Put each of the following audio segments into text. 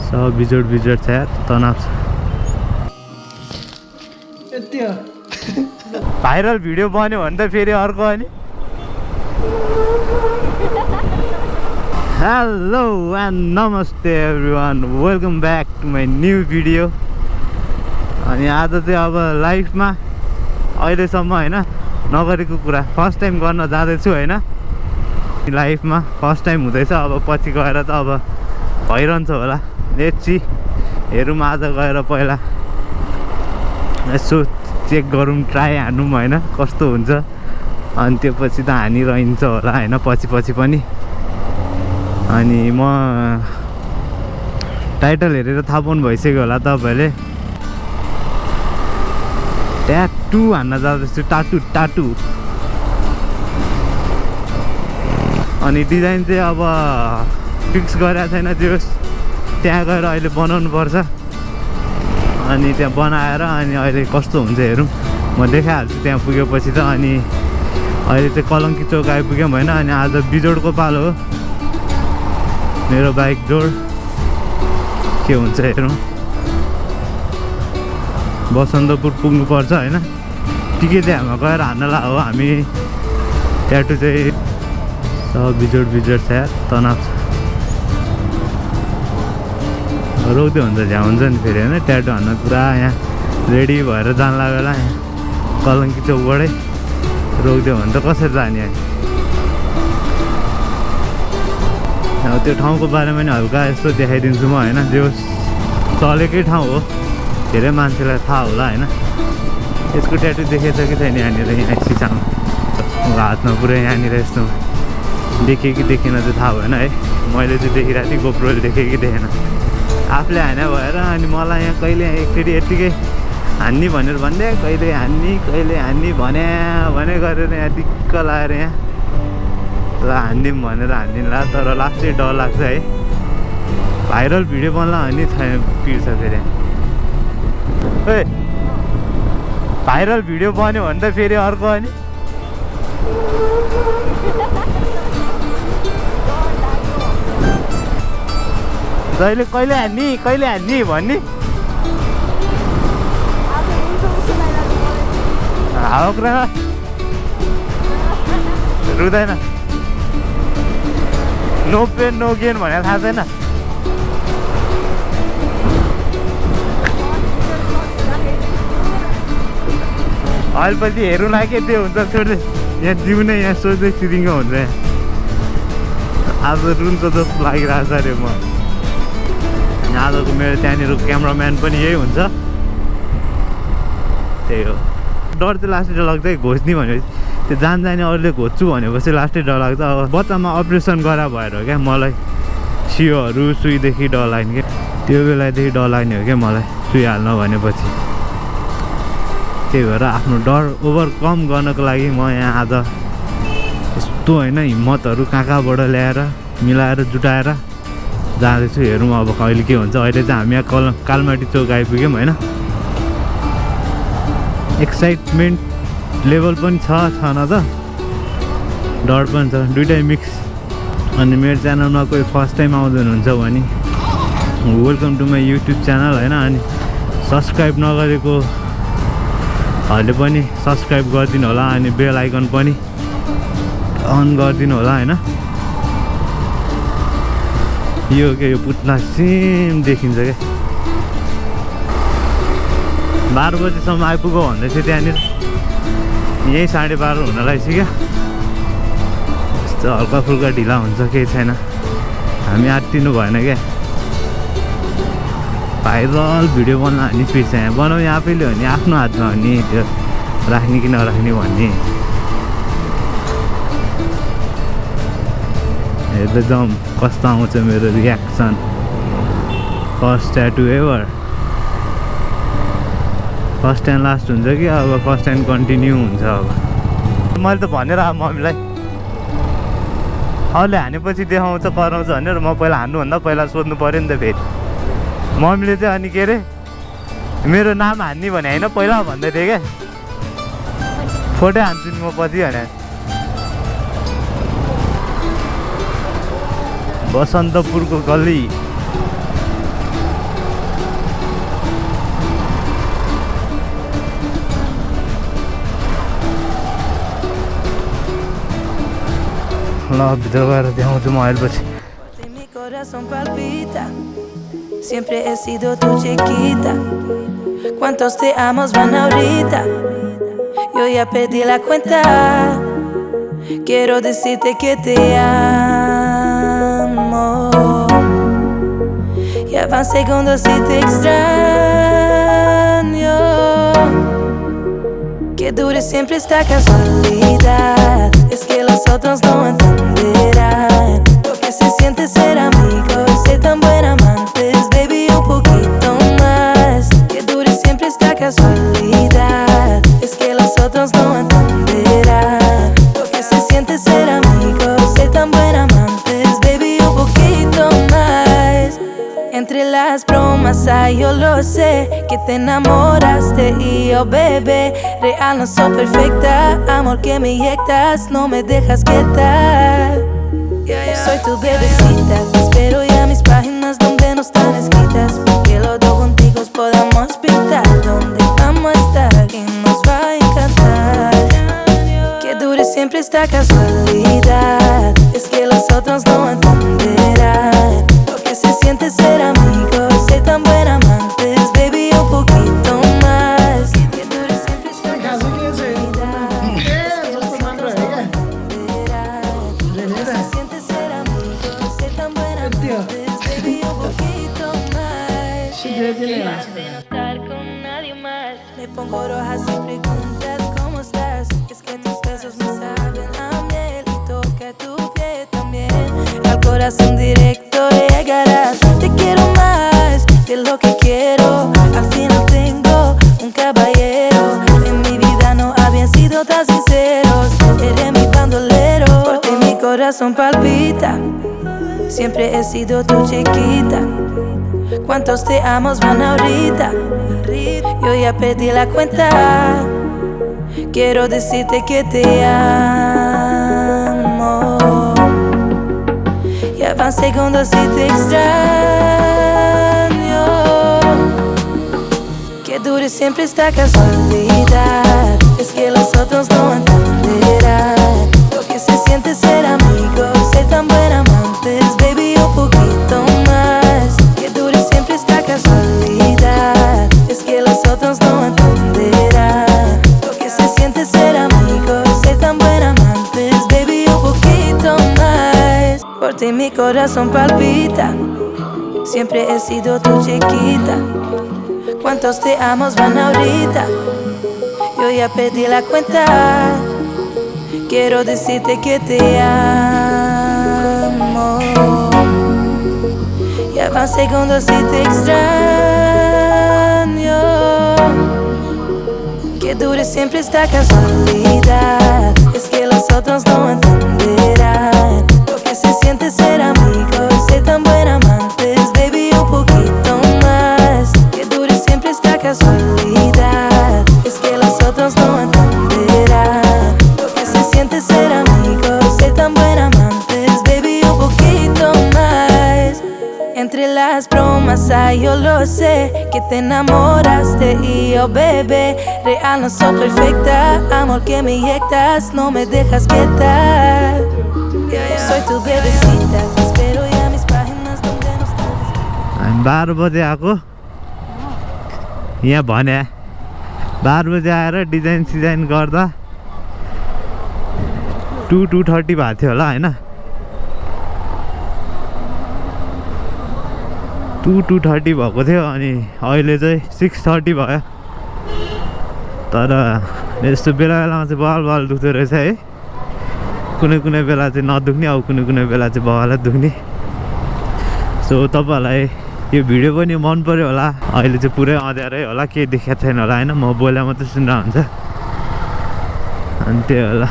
सब बिजोड छ यार, तनाव छ। भाइरल भिडियो बन्यो भने त फेरि अर्को अनि हेलो एन्ड नमस्ते everyone, welcome back to my new video. अनि आज चाहिँ अब लाइफमा अहिलेसम्म होइन नगरेको कुरा फर्स्ट टाइम गर्न जाँदैछु होइन। लाइफमा फर्स्ट टाइम हुँदैछ, अब पछि गएर त अब भइरहन्छ होला। लेट्स सी, हेरौँ आज गएर पहिला यसो चेक गरौँ, ट्राई हानौँ होइन कस्तो हुन्छ। अनि त्यो पछि त हानिरहन्छ होला होइन पछि पनि। अनि म टाइटल हेरेर थाहा पाउनु भइसक्यो होला तपाईँहरूले, ट्याटु हान्न जाँदैछु, टाटु। अनि डिजाइन चाहिँ अब फिक्स गरेको छैन, जो त्यहाँ गएर अहिले बनाउनु पर्छ। अनि त्यहाँ बनाएर अनि अहिले कस्तो हुन्छ हेरौँ, म देखाइहाल्छु त्यहाँ पुगेपछि त। अनि अहिले चाहिँ कलङ्की चौक आइपुग्यौँ होइन। अनि आज बिजोडको पालो हो, मेरो बाइक जोड के हुन्छ हेरौँ। बसन्तपुर पुग्नुपर्छ होइन, टिकट हामा गएर हान्नला हो हामी। ट्याटु चाहिँ सब बिजोड छ यार, तनाव छ। रोक्दै हुन्छ झ्या हुन्छ नि फेरि होइन। ट्याटु हान्न पुरा यहाँ रेडी भएर जान लागेला, यहाँ कलङ्की चौकबाटै रोक्दियो भने त कसरी जाने। अब त्यो ठाउँको बारेमा नि हल्का यस्तो देखाइदिन्छु म होइन। जो चलेकै ठाउँ हो, धेरै मान्छेलाई थाहा होला होइन। यसको ट्याटु देखेछ कि छैन यहाँनिर, यहाँ सिसामा हातमा पुरै यहाँनिर यस्तो देखेँ कि देखेन चाहिँ थाहा भएन है। मैले चाहिँ देखिरहेको थिएँ, गोप्रोले देखेँ कि देखेन, आफूले हाने भएर। अनि मलाई यहाँ कहिले एकचोटि यत्तिकै हान्ने भनेर भनिदिए, कहिले हान्ने भने गरेर यहाँ दिक्क लागेर यहाँ ल हान्दिउँ भनेर हान्दिनँ तर लास्टै डर लाग्छ है। भाइरल भिडियो बन्ला भने पिर्छ फेरि। ए भाइरल भिडियो बन्यो भने त फेरि अर्को अनि जहिले कहिले हान्ने भन्ने हाउक्रा रुँदैन। नो पेन नो गेन भनेर थाहा छैन। अहिलेपछि हेरौँला के त्यो हुन्छ, छोड्दै यहाँ जिउ नै यहाँ सोच्दै सिरिङ्गो हुन्छ। यहाँ आज रुन्छ जस्तो लागिरहेको छ अरे। म आजको मेरो त्यहाँनिर क्यामराम्यान पनि यही हुन्छ, त्यही हो। डर चाहिँ लास्टै डर लाग्छ घोच्ने भनेपछि, त्यो जाने अरूले घोच्छु भनेपछि लास्टै डर लाग्छ। अब बच्चामा अपरेसन गरा भएर हो क्या मलाई सियोहरू सुईदेखि डर लाग्ने क्या, त्यो बेलादेखि डर लाग्ने हो क्या मलाई सुई हाल्न भनेपछि। त्यही भएर आफ्नो डर ओभरकम गर्नको लागि म यहाँ आज यस्तो होइन हिम्मतहरू कहाँबाट ल्याएर मिलाएर जुटाएर जाँदैछु। हेरौँ अब कहिले के हुन्छ। अहिले चाहिँ हामी यहाँ कालमाटी चौक आइपुग्यौँ होइन। एक्साइटमेन्ट लेभल पनि छ न त, डर पनि छ, दुइटै मिक्स। अनि मेरो च्यानलमा कोही फर्स्ट टाइम आउँदै हुनुहुन्छ भने welcome to my YouTube channel होइन। अनि सब्सक्राइब नगरेकोहरूले पनि सब्सक्राइब गरिदिनु होला। अनि बेल आइकन पनि अन गरिदिनु होला होइन। यो के यो पुत्ला सेम देखिन्छ क्या। 12 बजीसम्म आइपुग्यो भन्दै थियो त्यहाँनिर, यहीँ 12:30 हुन लागिसक्यो। यस्तो हल्का फुल्का ढिला हुन्छ, केही छैन। हामी आत्तिनु भएन क्या। भाइरल भिडियो बन्न हान्ने पिर्छ, यहाँ बनाउने आफैले हो नि, आफ्नो हातमा हो नि त्यो राख्ने कि नराख्ने भन्ने। हेर्दै जाउँ कस्तो आउँछ मेरो reaction. First tattoo ever, first and last हुन्छ कि अब फर्स्ट एन्ड कन्टिन्यू हुन्छ। अब मैले त भनेर मम्मीलाई अरूले हानेपछि देखाउँछ कराउँछ भनेर, म पहिला हान्नुभन्दा पहिला सोध्नु पऱ्यो नि त फेरि। मम्मीले चाहिँ अनि के अरे मेरो नाम हान्ने भने होइन पहिला भन्दै थिएँ क्या, फोटो हान्छु नि म पछि भने। बसन्तपुरको गल्ली ल भित्र गएर देखाउँछु म आएपछि Mi corazón palpita, siempre he sido tu chiquita. ¿Cuántos te amos van ahorita? Yo ya perdí la cuenta. Quiero decirte que te amo. Ya van segundos y te extraño. Que dure siempre esta casualidad. Es que los otros no entenderán lo que se siente ser amigos, ser tan buen amantes, baby, un poquito más. Que dure siempre esta casualidad. Es que los otros no entenderán lo que se siente ser amigos, ser tan buen amantes, baby, un poquito más. Entre las bromas, ay, yo lo sé, que te enamoraste y yo, bebé, real no soy perfecta, amor que me inyectas, no me dejas quietar. Soy tu bebecita, espero ya mis páginas donde no están escritas, porque los dos contigo podamos pintar donde vamos a estar y nos va a encantar. Que dure siempre esta casualidad, es que los otros no entenderán lo que se siente ser amigos, ser tan buen amantes, baby, un poquito más. Que dure siempre esta casualidad, es que los otros no entenderán lo que se siente ser amigos, ser tan buen amantes, baby, un poquito más. De no estar con nadie más, me pongo roja si preguntas cómo estás. Es que tus besos me saben a miel y toca tu piel también. Al corazón directo llegarás. Te quiero más de lo que quiero. Al final tengo un caballero. En mi vida no habían sido tan sinceros. Eres mi bandolero, porque mi corazón palpita. Siempre he sido tu chiquita. ¿Cuántos te amos van ahorita? Yo ya perdí la cuenta. Quiero decirte que te amo. Ya van segundos y te extraño. Que dure siempre esta casualidad. Es que los otros no entenderán lo que se siente ser amigos, ser tan buen amantes, baby, un poquito más. Que dure siempre esta casualidad. Es que los otros no entenderán lo que se siente ser amigos, ser tan buen amantes, baby, un poquito más. Por ti mi corazón palpita, siempre he sido tu chiquita. ¿Cuántos te amos van ahorita? Yo ya perdí la cuenta. Quiero decirte que te amo. Ya van segundos y te extraño. Que dure siempre esta casualidad. Es que los otros no entenderán lo que se siente ser amigos, ser tan buen amantes, baby, un poquito más. Que dure siempre esta casualidad. Es que los otros no entenderán lo que se siente ser amigos, ser tan buen amantes, baby, un poquito más. Entre las bromas, ay, yo lo sé, que te enamoraste y yo, bebé, real no soy perfecta, amor que me inyectas, no me dejas quietar. Soy tu bebecita, espero ya mis páginas donde no están. हामी 12 बजे आएको यहाँ भने 12 बजे आएर design सिजाइन गर्दा 2:30 भएको थियो होला हैन 2:30 भएको थियो अनि अहिले चाहिँ 6:30 भयो तर यस्तो बेला बेलामा चाहिँ बल दुख्दो रहेछ है कुनै बेला चाहिँ नदुख्ने अब कुनै बेला चाहिँ बल दुख्ने सो तपाईहरुलाई यो भिडियो पनि मन पर्यो होला अहिले चाहिँ पुरै अँध्यारै होला केही देखाएको छैन होला हैन म बोले मात्रै सुन्दा हुन्छ अनि त्यही होला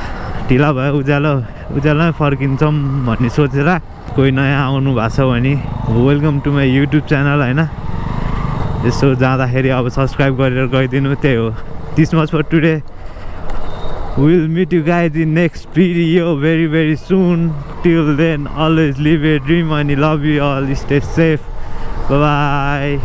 ढिला भयो उज्यालोमै फर्किन्छौँ भन्ने सोचेर कोही नयाँ आउनु भएको छ भने welcome to my YouTube channel हैन यसो जाँदाखेरि अब सब्सक्राइब गरेर गइदिनु त्यही हो this much for today we'll meet you guys in next video very soon till then always live a dream and love you all stay safe bye bye